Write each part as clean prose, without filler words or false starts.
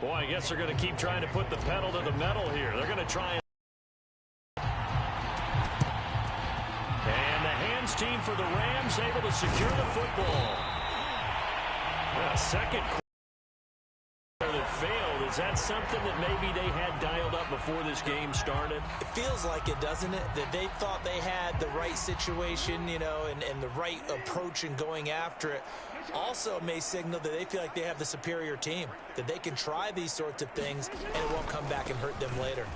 Boy, I guess they're going to keep trying to put the pedal to the metal here. They're going to try and the hands team for the Rams able to secure the football. Second quarter that failed. Is that something that maybe they had dialed up before this game started? It feels like it, doesn't it? That they thought they had the right situation, you know, and the right approach in going after it. Also may signal that they feel like they have the superior team, that they can try these sorts of things and it won't come back and hurt them later.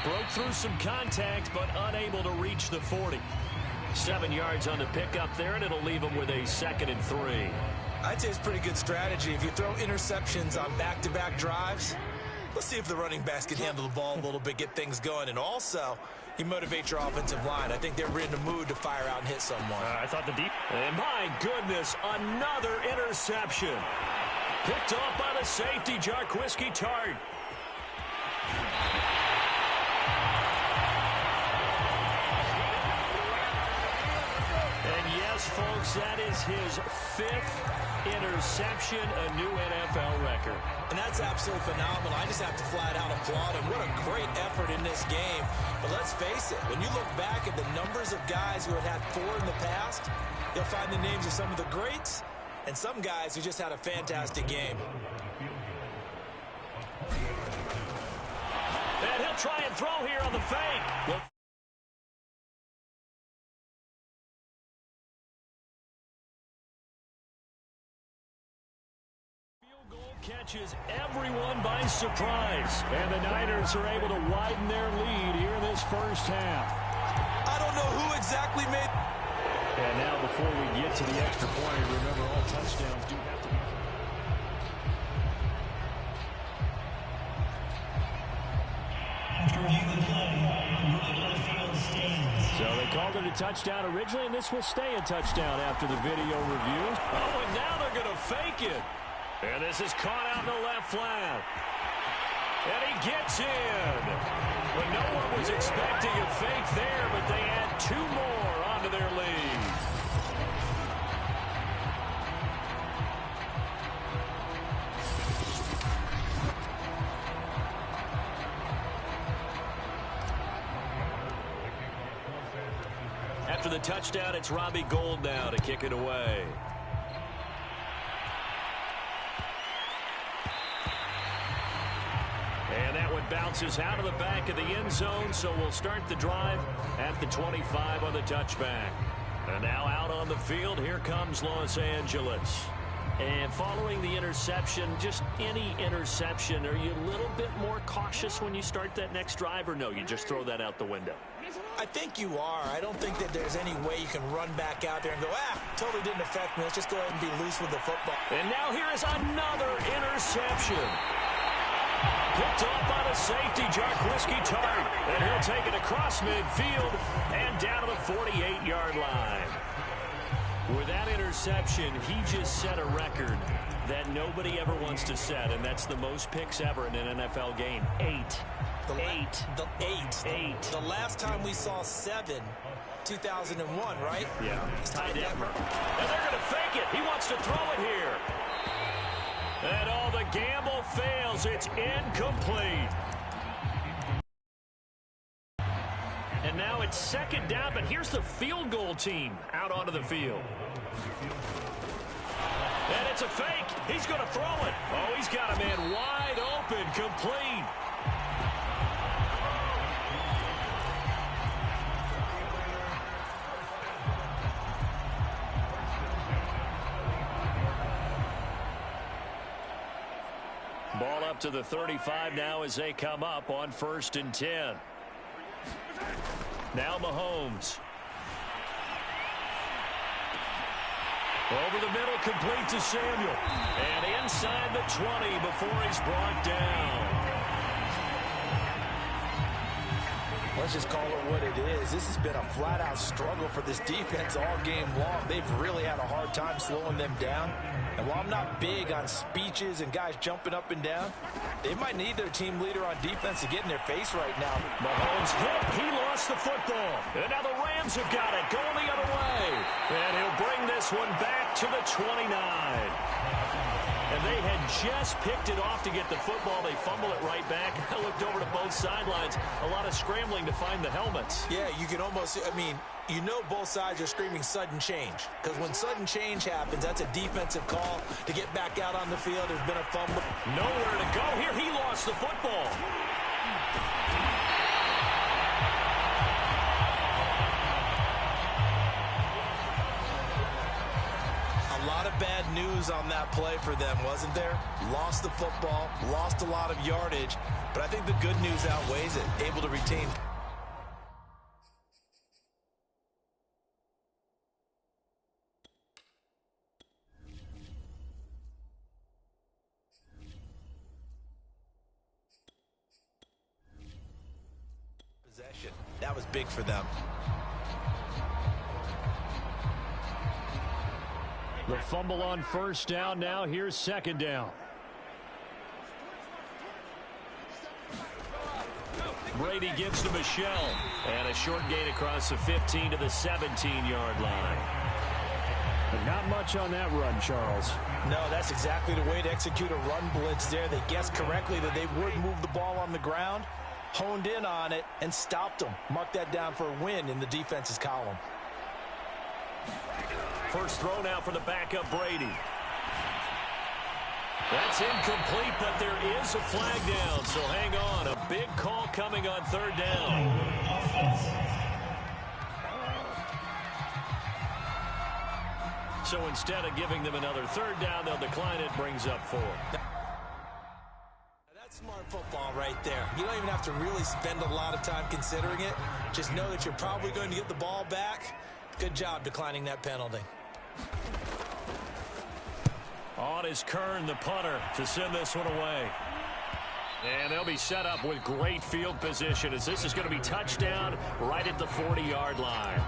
Broke through some contact, but unable to reach the 40. 7 yards on the pickup there, and it'll leave them with a 2nd and 3. I'd say it's pretty good strategy. If you throw interceptions on back-to-back drives, let's see if the running backs can handle the ball a little bit, get things going, and also you motivate your offensive line. I think they're in the mood to fire out and hit someone. I thought the deep. And my goodness, another interception. Picked off by the safety, Jarquiski Tart. Folks, that is his 5th interception, a new NFL record. And that's absolutely phenomenal. I just have to flat out applaud him. What a great effort in this game. But let's face it, when you look back at the numbers of guys who have had 4 in the past, you'll find the names of some of the greats and some guys who just had a fantastic game. And he'll try and throw here on the fake. Catches everyone by surprise. And the Niners are able to widen their lead here in this first half. I don't know who exactly made. And now before we get to the extra point, remember all touchdowns do have to be. After reviewing the play, the field stands. So they called it a touchdown originally, and this will stay a touchdown after the video review. Oh, and now they're going to fake it. And this is caught out in the left flat. And he gets in. But no one was expecting a fake there, but they add 2 more onto their lead. After the touchdown, it's Robbie Gould now to kick it away. And that one bounces out of the back of the end zone, so we'll start the drive at the 25 on the touchback. And now out on the field, here comes Los Angeles. And following the interception, just any interception, are you a little bit more cautious when you start that next drive, or no, you just throw that out the window? I think you are. I don't think that there's any way you can run back out there and go, totally didn't affect me. Let's just go ahead and be loose with the football. And now here is another interception. Picked off by the safety, Jarquiski Tart. And he'll take it across midfield and down to the 48-yard line. With that interception, he just set a record that nobody ever wants to set, and that's the most picks ever in an NFL game. 8. The last time we saw 7, 2001, right? Yeah. And they're going to fake it. He wants to throw it here. And all the gamble fails. It's incomplete. And now it's second down, but here's the field goal team out onto the field. And it's a fake. He's going to throw it. Oh, he's got a man wide open, complete. Ball up to the 35 now as they come up on 1st and 10. Now Mahomes. Over the middle, complete to Samuel. And inside the 20 before he's brought down. Let's just call it what it is. This has been a flat-out struggle for this defense all game long. They've really had a hard time slowing them down. And while I'm not big on speeches and guys jumping up and down, they might need their team leader on defense to get in their face right now. Mahomes hit. He lost the football. And now the Rams have got it going the other way. And he'll bring this one back to the 29. And They had just picked it off to get the football. They fumble it right back. I looked over to both sidelines. A lot of scrambling to find the helmets. Yeah, you can almost, you know both sides are screaming sudden change. Because when sudden change happens, that's a defensive call to get back out on the field. There's been a fumble. Nowhere to go here. He lost the football. A lot of bad news on that play for them, wasn't there? Lost the football, lost a lot of yardage, but I think the good news outweighs it. Able to retain. Possession. That was big for them. The fumble on first down. Now here's second down. Brady gives to Michelle. And a short gain across the 15 to the 17-yard line. But not much on that run, Charles. No, that's exactly the way to execute a run blitz there. They guessed correctly that they would move the ball on the ground, honed in on it, and stopped them. Mark that down for a win in the defense's column. First throw now for the backup Brady. That's incomplete, but there is a flag down, so hang on. A big call coming on third down. So instead of giving them another third down, they'll decline it, brings up 4. That's smart football right there. You don't even have to really spend a lot of time considering it. Just know that you're probably going to get the ball back. Good job declining that penalty. On is Kern, the punter, to send this one away. And they'll be set up with great field position as this is going to be touchdown right at the 40-yard line.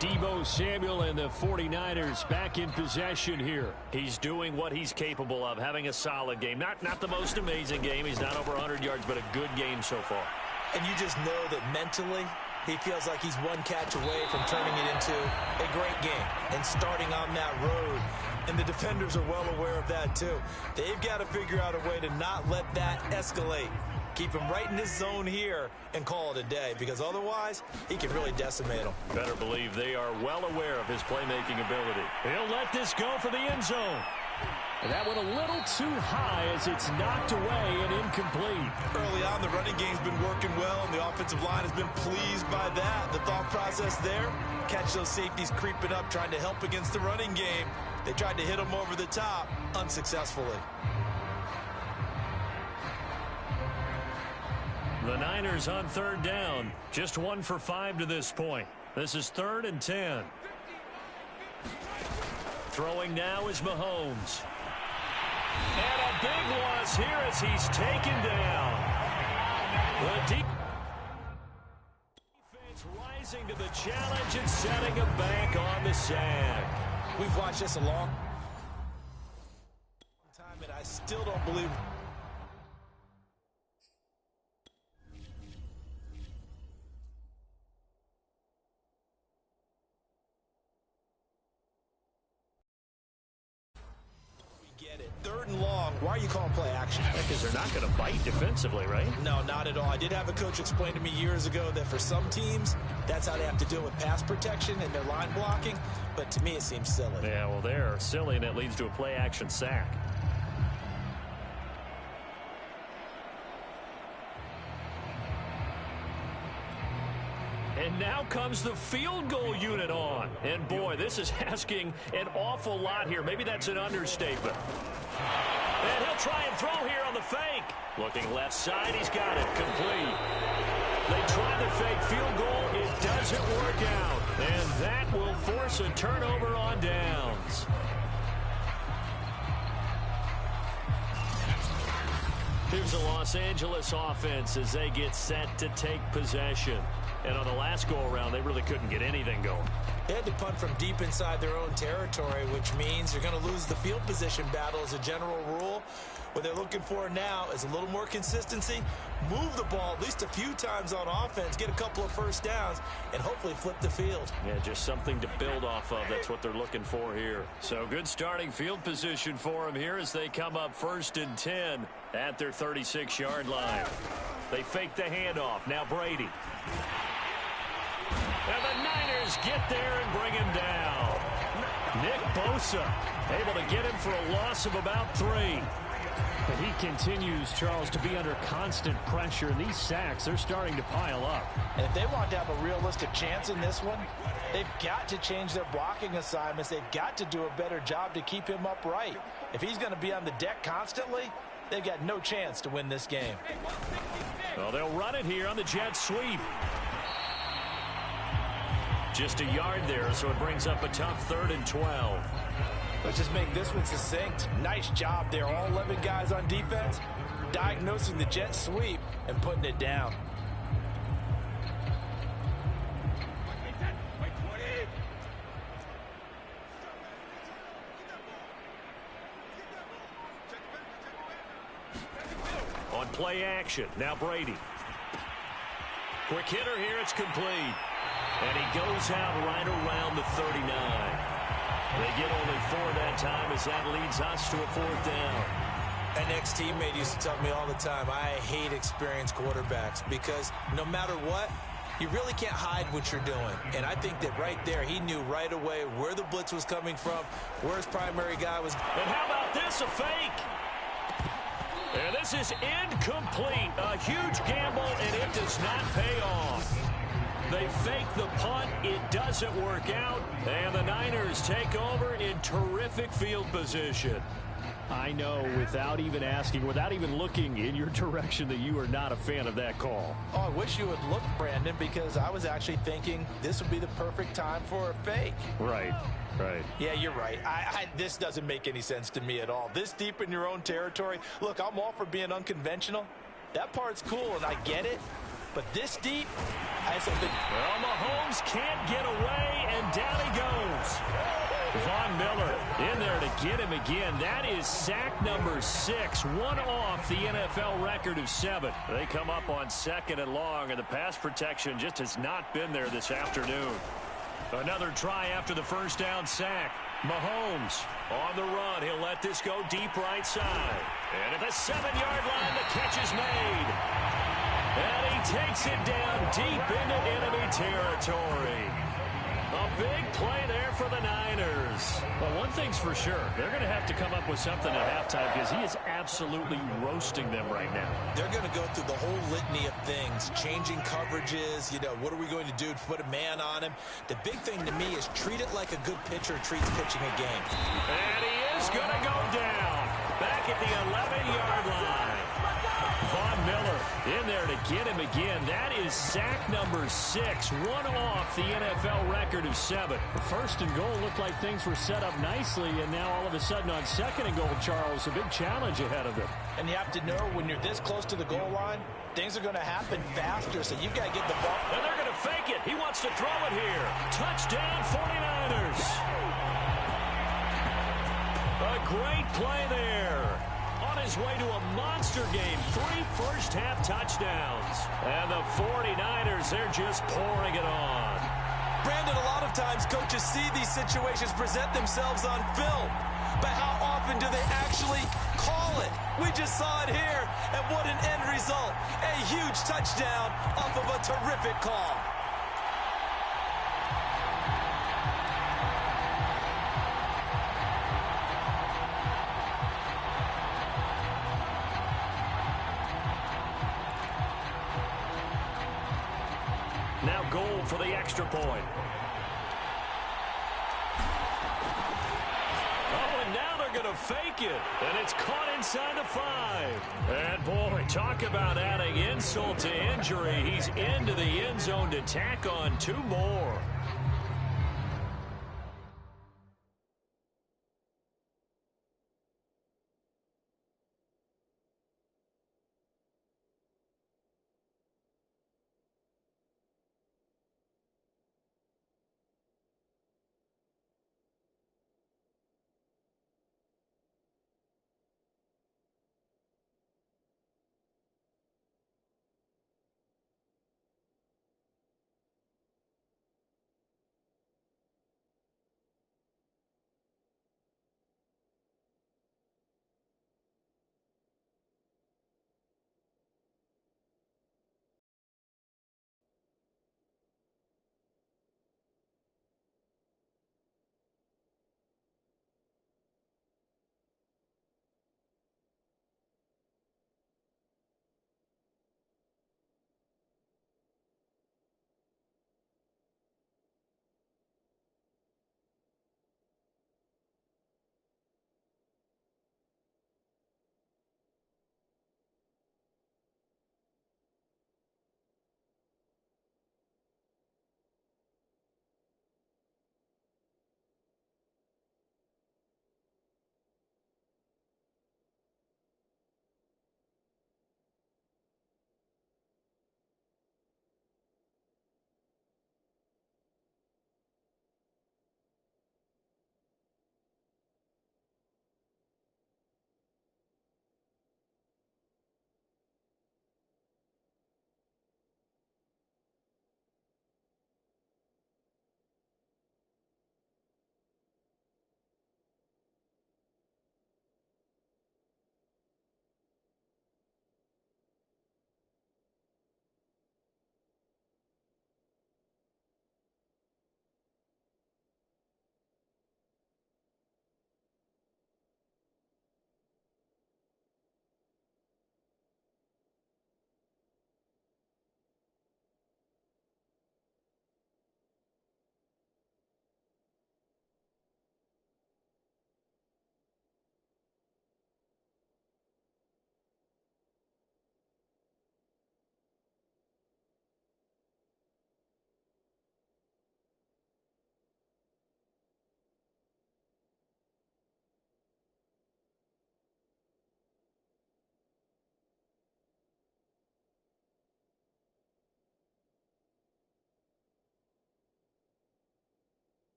Deebo Samuel and the 49ers back in possession here. He's doing what he's capable of, having a solid game. Not the most amazing game. He's not over 100 yards, but a good game so far. And you just know that mentally, he feels like he's one catch away from turning it into a great game and starting on that road. And the defenders are well aware of that, too. They've got to figure out a way to not let that escalate. Keep him right in his zone here and call it a day, because otherwise he can really decimate them. Better believe they are well aware of his playmaking ability. He'll let this go for the end zone. And that went a little too high as it's knocked away and incomplete. Early on, the running game's been working well, and the offensive line has been pleased by that. The thought process there, catch those safeties creeping up, trying to help against the running game. They tried to hit them over the top, unsuccessfully. The Niners on third down, just 1 for 5 to this point. This is 3rd and 10. Throwing now is Mahomes. And a big loss here as he's taken down. The defense rising to the challenge and setting him back on the sack. We've watched this a long time, and I still don't believe. Get it. 3rd and long. Why are you calling play action? Because they're not going to bite defensively, right? No, not at all. I did have a coach explain to me years ago that for some teams, that's how they have to deal with pass protection and their line blocking. But to me, it seems silly. Yeah, well, they're silly, and it leads to a play action sack. And now comes the field goal unit on. And, boy, this is asking an awful lot here. Maybe that's an understatement. And he'll try and throw here on the fake. Looking left side, he's got it. Complete. They try the fake field goal. It doesn't work out. And that will force a turnover on downs. Here's the Los Angeles offense as they get set to take possession. And on the last go-around, they really couldn't get anything going. They had to punt from deep inside their own territory, which means you're going to lose the field position battle as a general rule. What they're looking for now is a little more consistency, move the ball at least a few times on offense, get a couple of first downs, and hopefully flip the field. Yeah, just something to build off of. That's what they're looking for here. So good starting field position for them here as they come up 1st and 10 at their 36-yard line. They fake the handoff. Now Brady. And the Niners get there and bring him down. Nick Bosa able to get him for a loss of about 3. But he continues, Charles, to be under constant pressure. And these sacks, they're starting to pile up. And if they want to have a realistic chance in this one, they've got to change their blocking assignments. They've got to do a better job to keep him upright. If he's going to be on the deck constantly, they've got no chance to win this game. Well, they'll run it here on the jet sweep. Just a yard there, so it brings up a tough 3rd and 12. Let's just make this one succinct. Nice job there. All 11 guys on defense diagnosing the jet sweep and putting it down. On play action, now Brady. Quick hitter here, it's complete. And he goes out right around the 39. They get only 4 that time as that leads us to a 4th down. An ex-teammate used to tell me all the time, I hate experienced quarterbacks because no matter what, you really can't hide what you're doing. And I think that right there, he knew right away where the blitz was coming from, where his primary guy was. And how about this, a fake? And this is incomplete. A huge gamble, and it does not pay off. They fake the punt. It doesn't work out. And the Niners take over in terrific field position. I know, without even asking, without even looking in your direction, that you are not a fan of that call. Oh, I wish you would look, Brandon, because I was actually thinking this would be the perfect time for a fake. Right. Yeah, you're right. This doesn't make any sense to me at all. This deep in your own territory. Look, I'm all for being unconventional. That part's cool, and I get it. But this deep, well, Mahomes can't get away, and down he goes. Von Miller in there to get him again. That is sack number 6, one off the NFL record of 7. They come up on 2nd and long, and the pass protection just has not been there this afternoon. Another try after the first down sack. Mahomes on the run. He'll let this go deep right side. And at the 7-yard line, the catch is made. And he takes it down deep into enemy territory. A big play there for the Niners. But one thing's for sure, they're going to have to come up with something at halftime because he is absolutely roasting them right now. They're going to go through the whole litany of things, changing coverages, what are we going to do to put a man on him? The big thing to me is treat it like a good pitcher treats pitching a game. And he is going to go down back at the 11-yard line. Von Miller in there to get him again. That is sack number 6, one off the NFL record of 7. First and goal looked like things were set up nicely, and now all of a sudden on 2nd and goal, Charles, a big challenge ahead of them. And you have to know when you're this close to the goal line, things are going to happen faster, so you've got to get the ball. And they're going to fake it. He wants to throw it here. Touchdown, 49ers. A great play there. On his way to a monster game, 3 first-half touchdowns. And the 49ers, they're just pouring it on. Brandon, a lot of times coaches see these situations present themselves on film. But how often do they actually call it? We just saw it here, and what an end result. A huge touchdown off of a terrific call. Now goal for the extra point. Oh, and now they're going to fake it. And it's caught inside the 5. And, boy, talk about adding insult to injury. He's into the end zone to tack on 2 more.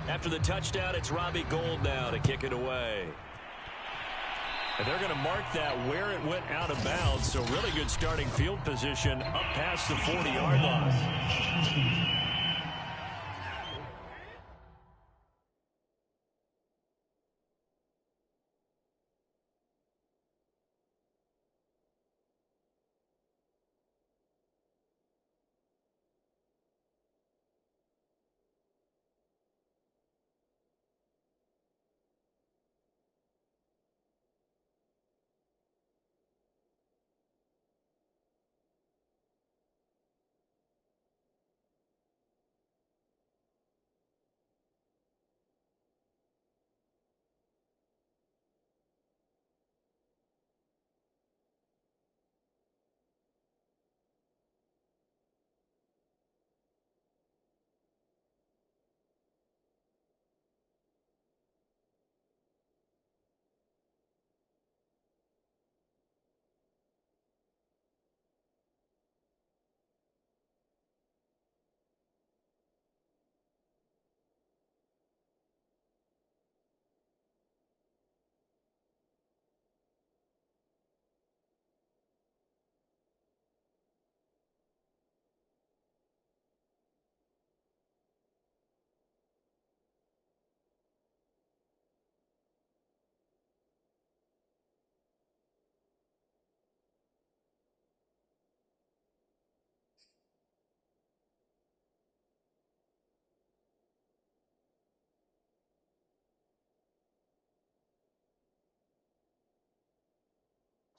After the touchdown, it's Robbie Gould now to kick it away. And they're going to mark that where it went out of bounds. So really good starting field position up past the 40-yard line.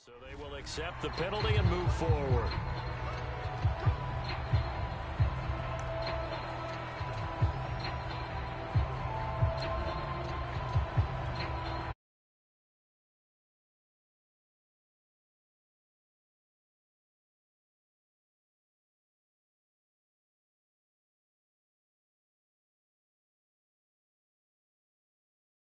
So they will accept the penalty and move forward.